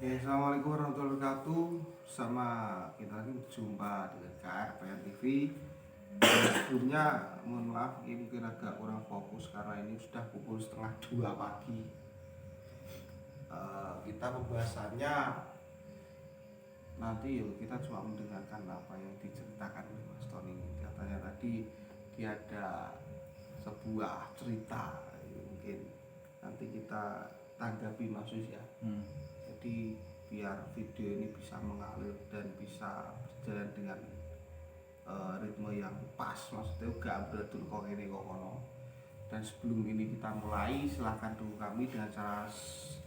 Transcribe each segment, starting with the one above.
Assalamualaikum warahmatullahi wabarakatuh. Sama kita lagi berjumpa dengan KRPN TV. Sebelumnya mohon maaf, ini mungkin agak kurang fokus karena ini sudah pukul setengah 2 pagi. Kita pembahasannya nanti yuk, kita cuma mendengarkan apa yang diceritakan oleh Mas Tony. Katanya tadi dia ada sebuah cerita, mungkin nanti kita tanggapi Mas Yus ya. Jadi biar video ini bisa mengalir dan bisa berjalan dengan ritme yang pas, maksudnya gak betul kok ini kok kono. Dan sebelum ini kita mulai, silahkan dukung kami dengan cara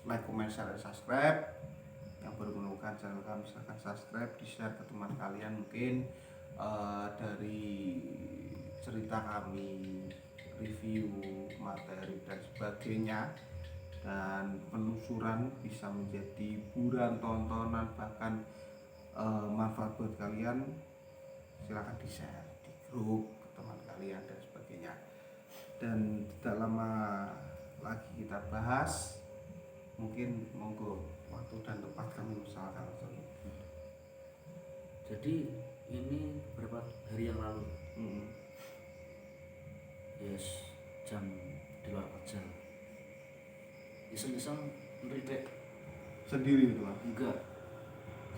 like, comment, share, dan subscribe. Yang baru menemukan channel kami silahkan subscribe, di share ke teman kalian. Mungkin dari cerita kami, review materi dan sebagainya, dan penelusuran bisa menjadi hiburan, tontonan, bahkan manfaat buat kalian. Silahkan di share di grup ke teman kalian dan sebagainya. Dan tidak lama lagi kita bahas, mungkin monggo waktu dan tempat kami usahakan. Jadi ini beberapa hari yang lalu, yes, jam di luar kerja, iseng-iseng ngeritik Sendiri itu Mas? enggak,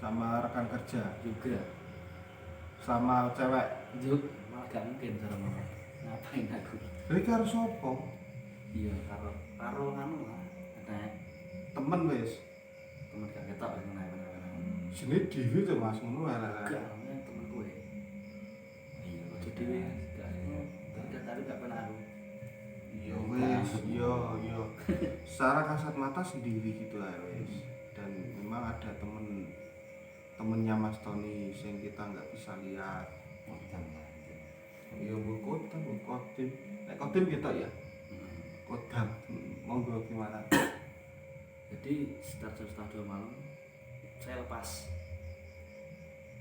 Sama rekan kerja? juga Sama cewek? juk, malah gak mungkin cara mama ngapain aku. Jadi karo sopo? Iya, karo anu lah, ada Temen wis? temen gak ketok bener-bener Sini dewi tuh Mas, ngono enggak, ala. namanya temen gue. Iya, jadi gak tadi gak pernah aku. Iya wes, iya. Secara kasat mata sendiri gitu lah wes. Dan memang ada temennya Mas Tony yang kita nggak bisa lihat. Iya kodim. Nek kodim gitu ya. Kodam. Monggo gimana? Jadi sekitar jam setengah 2 malam saya lepas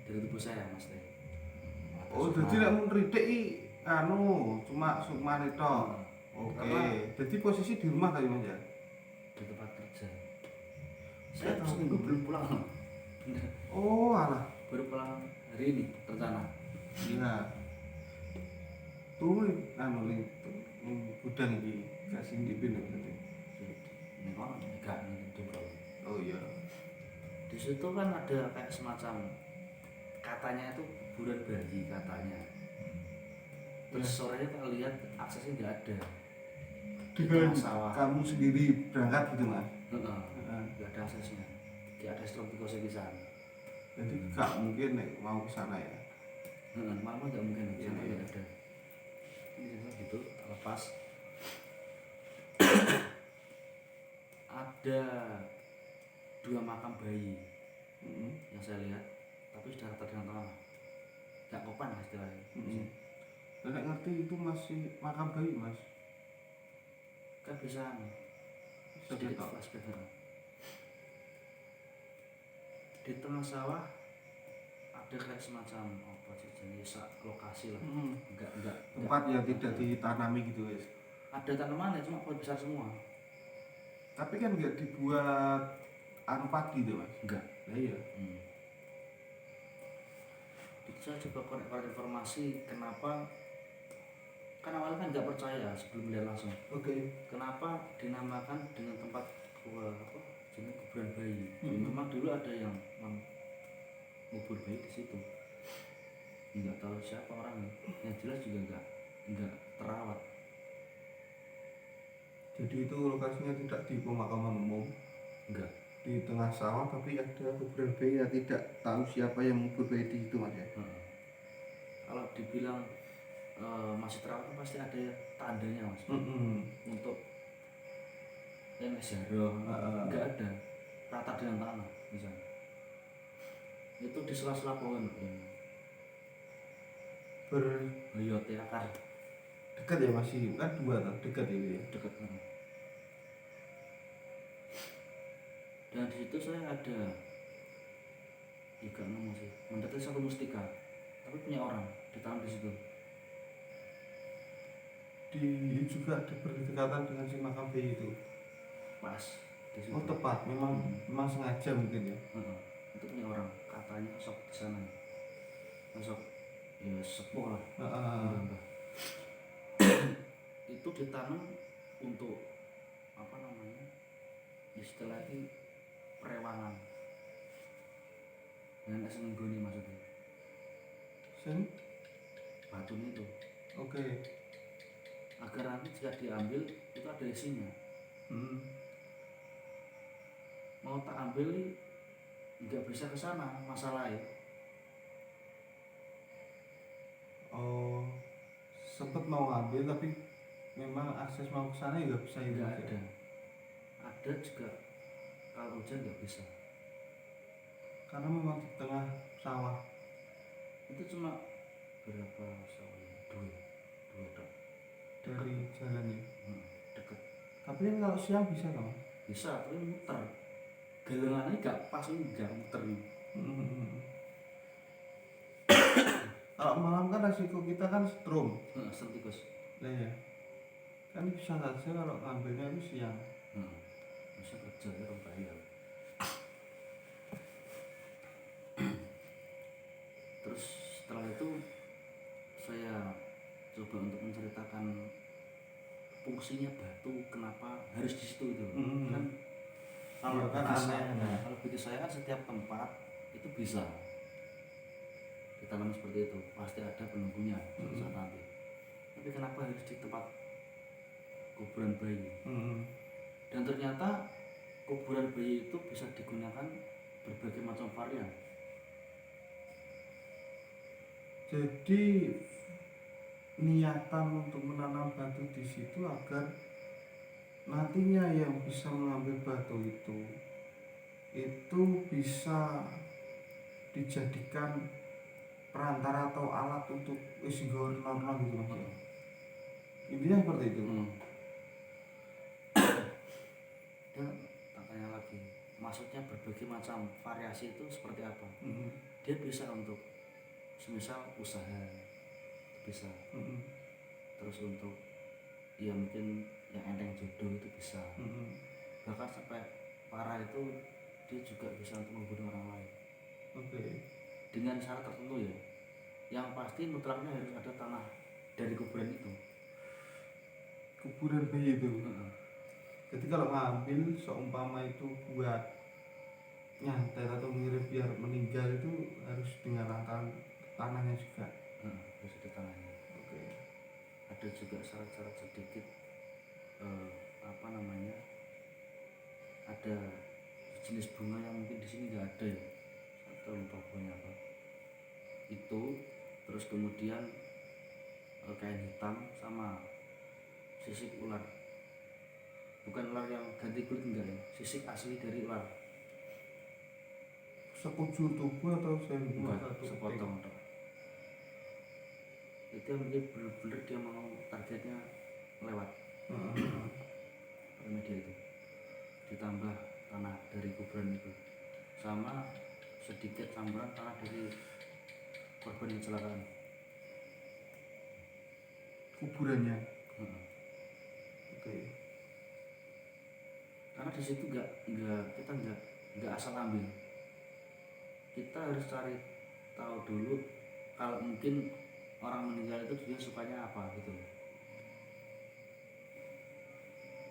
dari tubuh saya, Mas Teh. Oh, jadi nek mun ritik anu cuma sukmane tok. Oke. Jadi posisi di rumah tadi Mas ya? Di tempat kerja. Saya seminggu belum pulang. Bener. Oh, alah. Baru pulang hari ini rencana. Iya. Tuh anu ning gudang iki kasih dipin berarti. Ini kok enggak itu bro. Oh iya. Di situ kan ada kayak semacam katanya itu kuburan bayi katanya. Terus sorenya tak lihat aksesnya nggak ada. Dengan Sawah. kamu sendiri berangkat gitu Mas? Nggak ada aksesnya. Nggak ada strom tikosnya di sana. Jadi gak mungkin nek mau ke sana ya. Malah nggak mungkin di sana Iya. nggak ada. Ini gitu lepas. Ada 2 makam bayi yang saya lihat, tapi sudah rata dengan tanah. Nggak kopan lah istilahnya. Dan nek ngerti itu masih makam bayi Mas. Kan bisa sedikit flashback. Di tengah sawah ada kayak semacam apa sih jenis lokasi lah. Enggak Tempat yang tidak ditanami gitu wes. ada tanamannya cuma pohon besar semua. Tapi kan nggak dibuat anu padi tuh Mas. Enggak. Nah, iya. Itu saya coba korek informasi kenapa, kan awalnya kan nggak percaya sebelum lihat langsung. Oke. Kenapa dinamakan dengan tempat apa jenis kuburan bayi? Memang dulu ada yang ngubur bayi di situ. Nggak tahu siapa orangnya. Yang jelas juga nggak terawat. Jadi itu lokasinya tidak di pemakaman umum, Enggak. di tengah sawah, tapi ada kuburan bayi yang tidak tahu siapa yang mengubur bayi di situ Mas ya. Kalau dibilang masih terawat kan pasti ada tandanya Mas. Untuk yang sejarah nggak ada, rata dengan tanah misalnya. Itu di sela-sela pohon beryote akar Dekat ya masih kan 2 kan dekat ini ya. dekat. Dan di situ saya ada juga nemu sih mendekati satu mustika, tapi punya orang ditanam di situ. Di juga berdekatan dengan si makam bayi itu. Pas di situ. Oh tepat, memang memang sengaja mungkin ya. Itu punya orang, katanya sok di sana, sok ya sepuh lah, mbah. Itu ditanam untuk apa namanya, istilahnya perewangan. Yang nggak seminggu ini maksudnya. Batunya itu. Oke. Agar nanti jika diambil itu ada isinya. Mau tak ambil nggak bisa ke sana masalahnya. Oh, sempet mau ngambil tapi memang akses mau ke sana nggak bisa itu. Nggak ada. Ada juga kalau hujan nggak bisa. Karena memang di tengah sawah. Itu cuma berapa sawahnya? Dua dok. Dari jalannya. Dekat. Tapi kan kalau siang bisa kan? Bisa, tapi muter. Galengannya nggak pas, nggak muter. Kalau malam kan resiko kita kan setrum. Tikus. Nah ya, kan bisa saja kalau ngambilnya itu siang. Bisa kerja ya orang bayar. Terus setelah itu saya coba untuk menceritakan fungsinya batu, kenapa harus di situ itu. Kan kalau kan aneh. Kalau bagi saya kan setiap tempat itu bisa ditanam seperti itu, pasti ada penunggunya saat nanti. Tapi kenapa harus di tempat kuburan bayi? Dan ternyata kuburan bayi itu bisa digunakan berbagai macam varian. Jadi niatan untuk menanam batu di situ agar nantinya yang bisa mengambil batu itu bisa dijadikan perantara atau alat untuk isgor normal gitu mas. Intinya seperti itu. Dan tanya lagi, maksudnya berbagai macam variasi itu seperti apa? Dia bisa untuk semisal usaha bisa, terus untuk ya mungkin yang enteng jodoh itu bisa, bahkan sampai parah itu dia juga bisa untuk membunuh orang lain. Dengan syarat tertentu ya, yang pasti mutlaknya harus ada tanah dari kuburan itu. Kuburan bayi itu. Jadi kalau ngambil seumpama itu buat nyantet atau ngirim biar meninggal itu harus dengan rangkaian tanahnya juga. Harus ada tanahnya. Ada juga syarat-syarat sedikit, apa namanya, ada jenis bunga yang mungkin di sini nggak ada ya, atau lupa bunganya apa. Itu terus kemudian kain hitam sama sisik ular. Bukan ular yang ganti kulit, enggak ya, sisik asli dari ular. Sekujur tubuh atau sepotong atau itu yang mungkin bener-bener dia mau targetnya lewat media itu, ditambah tanah dari kuburan itu sama sedikit campuran tanah dari korban kecelakaan kuburannya. Karena di situ kita nggak asal ambil, kita harus cari tahu dulu kalau mungkin orang meninggal itu dia sukanya apa gitu.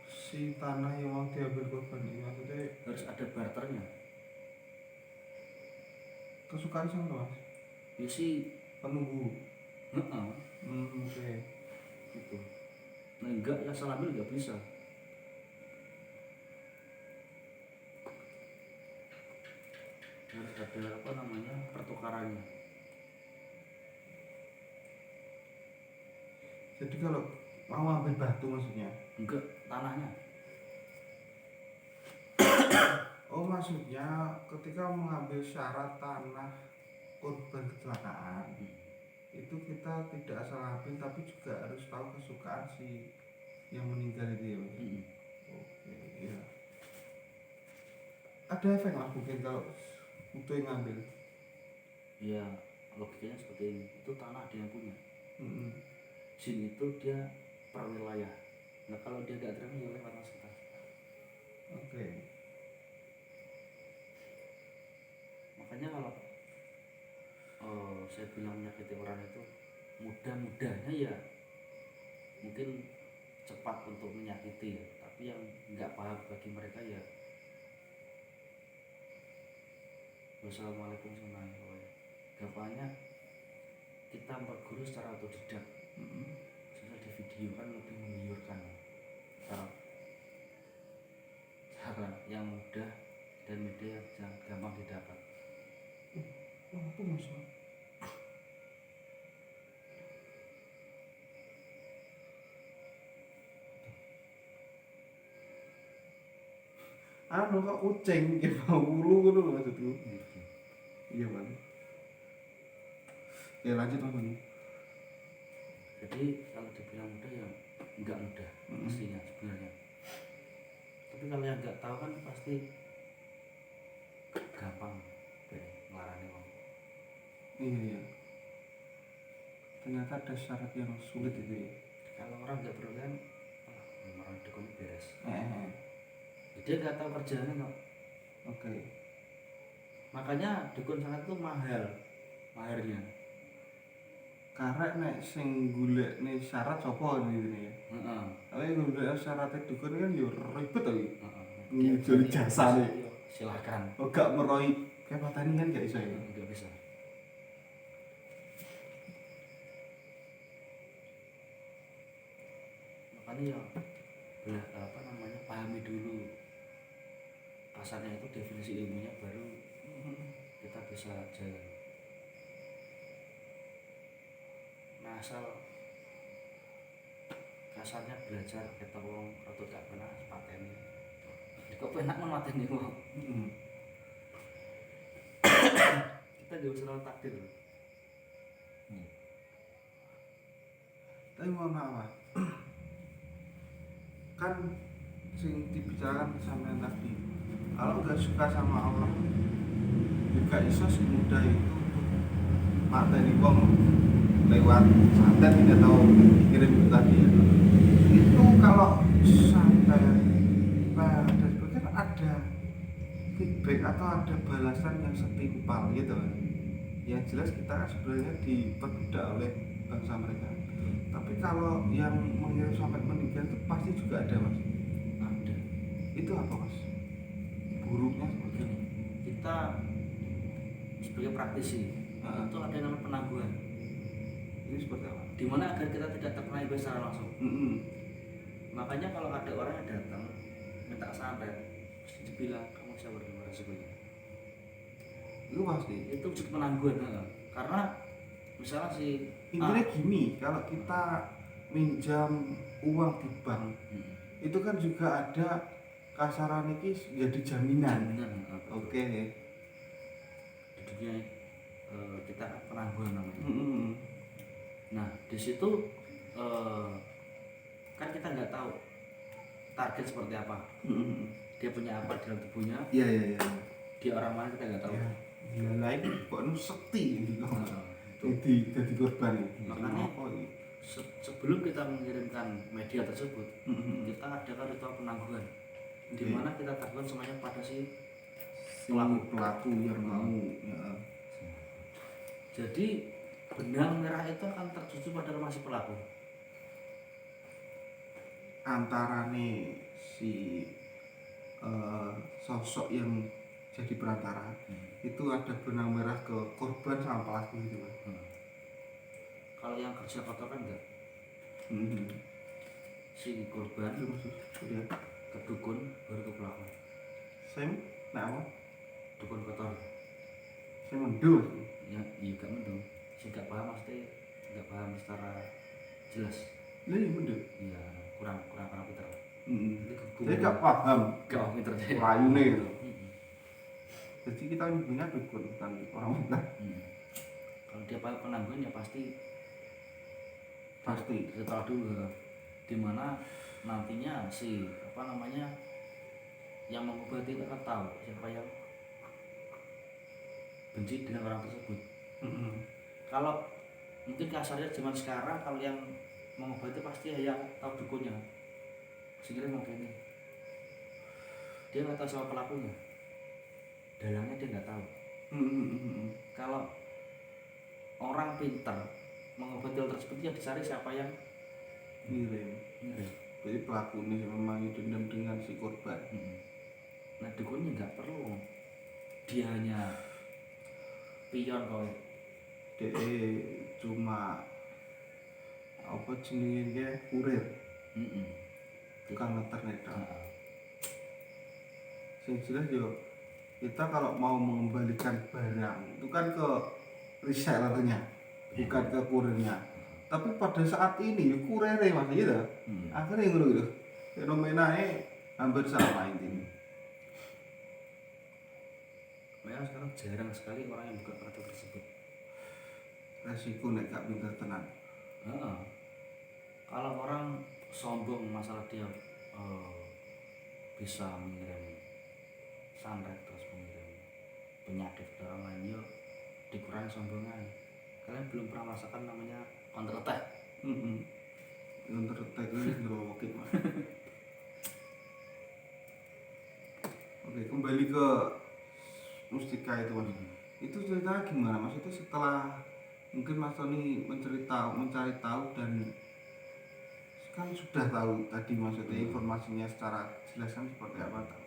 Si tanah yang mau diambil korban ini maksudnya harus ada barternya. Kesukaan sama mas? Ya sih penunggu. Gitu. Nah enggak ya asal ambil nggak bisa. Harus ada apa namanya pertukarannya. Jadi kalau mau ambil batu maksudnya? Enggak, tanahnya. Oh maksudnya ketika mengambil syarat tanah korban kecelakaan itu kita tidak asal ambil tapi juga harus tahu kesukaan si yang meninggal itu ya. Oke, iya. Ada efek lah mungkin kalau butuh yang ngambil. Iya, logikanya seperti ini. Itu tanah dia yang punya. Jin itu dia per wilayah. Nah kalau dia gak terima ya lewat mas kita. Makanya kalau saya bilang menyakiti orang itu mudah-mudahnya ya mungkin cepat untuk menyakiti ya, tapi yang nggak paham bagi mereka ya wassalamualaikum warahmatullahi wabarakatuh. Gampangnya kita berguru secara otodidak, misalnya di video kan lebih menggiurkan cara yang mudah dan media yang gampang didapat. Apa masalah? Anu kok kucing ki mau wulu ngono lho maksudku. Iya, Bang. Ya lanjut Bang. Jadi kalau dibilang mudah ya enggak mudah aslinya sebenarnya. Tapi kalau yang enggak tahu kan pasti gampang ngelarani wong. Iya. Ternyata ada syarat yang sulit itu ya. Kalau orang enggak berkenan, orang dukun beres. Dia enggak tahu kerjaannya kok. Oke. Makanya dukun sangat itu maharnya. Karek nek sing golekne syarat sapa ngene ya. Heeh. Tapi golek syarat dukun kan yo ribet to iki. Heeh. Ngidul jasane. Silakan. Oh gak meroi kepatani kan gak iso ya. Enggak bisa. Makanya ya pahami dulu kasarnya itu definisi ilmunya baru kita bisa jalan. Nah asal kasarnya belajar kita wong atau gak pernah pateni kok penak mateni wong. Kita gak usah lawan takdir. Tapi mau apa? Kan sing dibicarakan sampai tadi, kalau nggak suka sama Allah juga iso semudah itu materi wong lewat santet tidak tahu kirim itu tadi ya. Itu kalau santet ada sebagian ada feedback atau ada balasan yang setimpal gitu kan. Yang jelas kita kan sebenarnya diperbudak oleh bangsa mereka. Tapi kalau yang mengirim sampai meninggal itu pasti juga ada mas. Ada. Itu apa mas? Buruknya seperti ini. Kita sebagai praktisi itu ada yang namanya penangguhan. Ini seperti apa? Dimana agar kita tidak terkena iblis secara langsung. Makanya kalau ada orang yang datang minta santet, mesti dibilang kamu bisa berdua resikonya. Itu pasti. Itu wujud penangguhan. Karena misalnya si intinya gini, kalau kita minjam uang di bank, itu kan juga ada kasaran ini jadi jaminan. Oke. Di dunia kita penangguhan namanya. Nah di situ kan kita nggak tahu target seperti apa. Dia punya apa dalam tubuhnya. Iya. Dia orang mana kita nggak tahu. Ya. Dia lain kok sekti gitu. Jadi korban ini. Makanya sebelum kita mengirimkan media tersebut, kita adakan ritual penangguhan, di mana kita takutkan semuanya pada si pelaku yang mau. Ya. Jadi benang merah itu akan tertuju pada rumah si pelaku. Antara nih si sosok yang jadi perantara itu ada benang merah ke korban sama pelaku gitu kan. Kalau yang kerja kotor kan enggak. Si korban ke dukun baru ke pelaku. Saya apa? Dukun kotor. Saya mendul. Ya, iya gak mendul. Saya gak paham maksudnya, gak paham secara jelas. Iya mendul. Iya, kurang pinter. Saya gak paham. Gak pinter deh. Layune gitu. Jadi kita punya dukun kan orang pintar. Kalau dia paham penangguhan ya pasti setelah dulu di mana nantinya si yang mengobati itu akan tahu siapa yang benci dengan orang tersebut. Kalau mungkin kasarnya zaman sekarang kalau yang mengobati pasti yang tahu dukunnya. Sekiranya mungkin ini dia nggak tahu sama pelakunya, dalangnya dia nggak tahu. Kalau orang pintar mengobati hal tersebut ya dicari siapa yang ngirim. ngirim. Jadi pelaku ini memang dendam dengan si korban. Nah dukunnya nggak perlu, dia hanya pion kok. Dia cuma apa jenenge kurir, bukan ngeternet. Yang jelas yo kita kalau mau mengembalikan barang itu kan ke resellernya, bukan ke kurirnya. Tapi pada saat ini kurirnya mas gitu. Akhirnya ngono gitu. Fenomenanya hampir sama intinya. Memang sekarang jarang sekali orang yang buka kartu tersebut. Resiko nek gak pinter tenan. Kalau orang sombong masalah dia bisa mengirim santet terus mengirim penyakit ke orang lain, yuk dikurangi sombongan. Kalian belum pernah merasakan namanya counter attack? Counter attack ini ngerokin mas. Oke, kembali ke mustika itu mas. Itu ceritanya gimana mas? Itu setelah mungkin mas Tony mencari tahu dan kan sudah tahu tadi maksudnya informasinya secara jelas kan seperti apa tahu.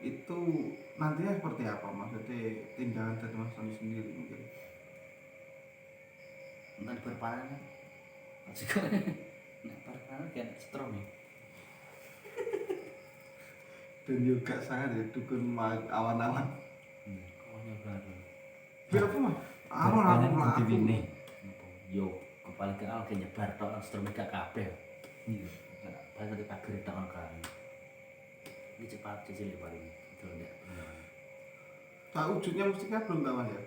Itu nantinya seperti apa maksudnya tindakan dari mas Tony sendiri mungkin? Entah berpanen masih kok nek berpanen kayak strom ya. Dan juga sangat ya dukun awan-awan. Awalnya baru. Biar apa mas? Awan-awan lah. Yo, kepala ke al nyebar tok strom gak kabeh. Iya. Paling tadi pagar tok kan. Ini cepat cicil paling. Itu ndak. Tak wujudnya mustika belum tahu mas ya?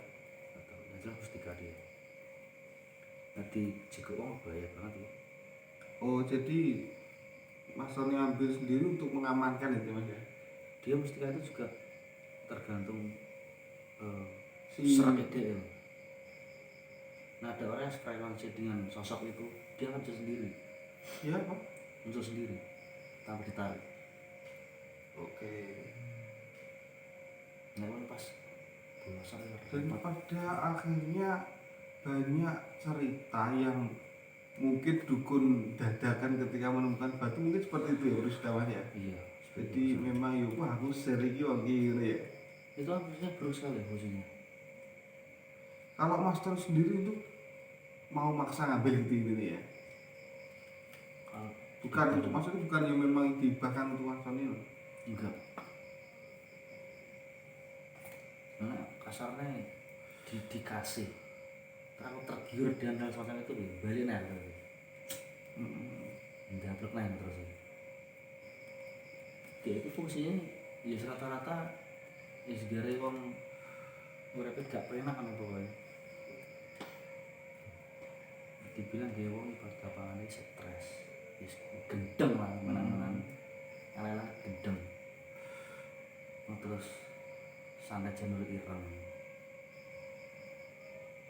Atau jelas mustika dia. Nanti jika uang bahaya banget ya. Oh jadi mas Tony ambil sendiri untuk mengamankan itu mas ya? Dia mustika itu juga tergantung Si serat dia. Nah ada orang yang frekuensi dengan sosok itu, dia akan bisa sendiri. Iya apa? Muncul sendiri tanpa ditarik. Oke. Nah kan pas bulasan Dan pada akhirnya banyak cerita yang mungkin dukun dadakan ketika menemukan batu mungkin seperti itu ya Bruce Dawan ya. Iya. Jadi memang yuk wah aku seri wong gitu ya. Itu harusnya berusaha ya posisinya. Kalau master sendiri itu mau maksa ngambil gitu ya. Bukan untuk maksudnya bukan yang memang dibahkan untuk master ini. Enggak. Nah kasarnya dikasih. Terlalu tergiur dengan hal semacam itu balik nih terus. Ndablek nih terus. Dia itu fungsinya ya rata-rata ya segala wong urip gak penak kan pokoknya. Dibilang dia wong ibarat kapangane stres. Wis gendeng lah menang-menang. Ala-ala gendeng. Terus santai janur ireng.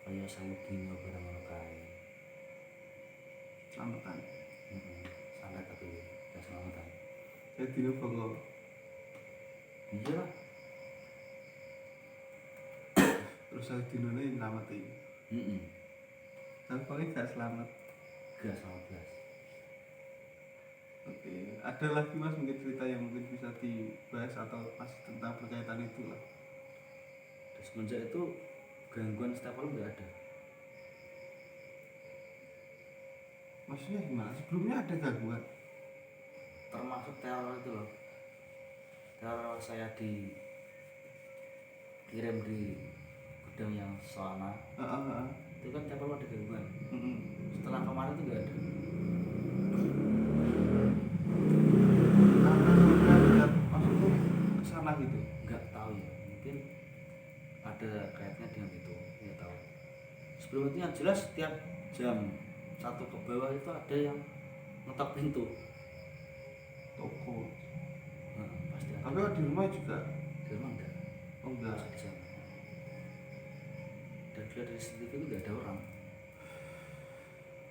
Kaya sayu dino barang ngono kae. Selamatan. Santai tapi ya selamatan. Saya dino bangga. Iya lah. Terus saya dino ini nyelamatin. Tapi paling gak selamat. Gak sama belas. Oke, ada lagi mas mungkin cerita yang mungkin bisa dibahas atau masih tentang berkaitan itu lah. Terus semenjak itu gangguan setiap malam nggak ada. Maksudnya gimana? Sebelumnya ada gangguan? Termasuk teror itu loh. Teror saya dikirim di gudang yang sana. Itu kan tiap malam ada gangguan. Setelah kemarin itu nggak ada. Maksudnya kesana gitu? Nggak tahu ya. Mungkin ada kaitannya dengan itu. Nggak tahu. Sebelum itu yang jelas setiap jam 1 ke bawah itu ada yang ngetok pintu. Toko. Pasti ada. Tapi di rumah juga? Di rumah enggak. Oh enggak. Di sana. Dan dilihat dari CCTV itu nggak ada orang.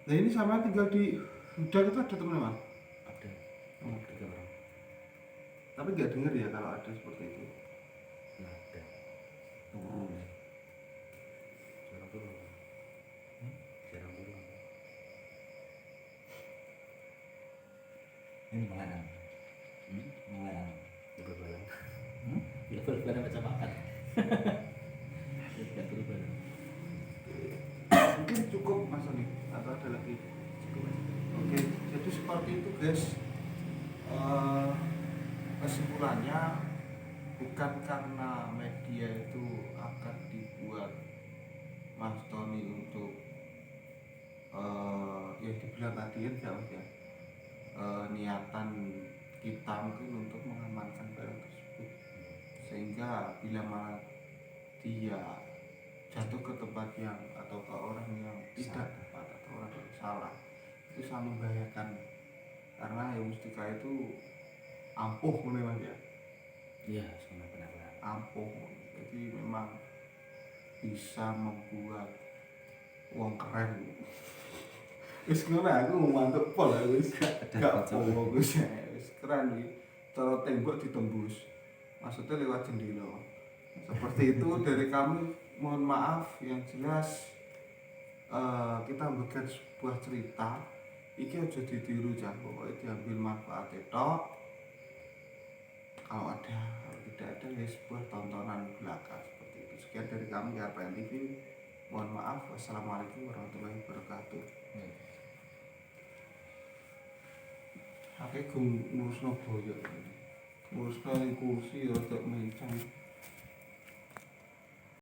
Nah ini sama tinggal di gudang itu ada temen mas? Ada. 3 orang. Tapi nggak denger ya kalau ada seperti itu? Nggak ada. Ini malah Hmm? malah Ya bal-balan. hmm? Ya bal-balan macam makan. Ya bal-balan. Mungkin cukup Mas Tony atau ada lagi? Cukup. Oke, jadi seperti itu guys. Eh, Kesimpulannya bukan karena media itu akan dibuat Mas Tony untuk ya dibilang tadi kan ya, niatan kita mungkin untuk mengamankan barang tersebut, sehingga bila mana dia jatuh ke tempat yang atau ke orang yang tidak tepat atau orang yang salah, itu sangat membahayakan karena yang mustika itu ampuh memang ya, Iya, sama benar-benar. ampuh, jadi memang bisa membuat uang keren. Wis ngono aku mantuk pol wis gak fokus ya, wis keren iki. Cara tembok ditembus. Maksudnya lewat jendela. Seperti itu dari kami, mohon maaf yang jelas kita memberikan sebuah cerita. Iki aja ditiru jan, pokoknya diambil manfaatnya tok. Kalau ada, kalau tidak ada ya sebuah tontonan belaka seperti itu. Sekian dari kami RPN TV. Mohon maaf. Wassalamualaikum warahmatullahi wabarakatuh. Aku ngurusno boyok. Ngurusno kursi rada mencang.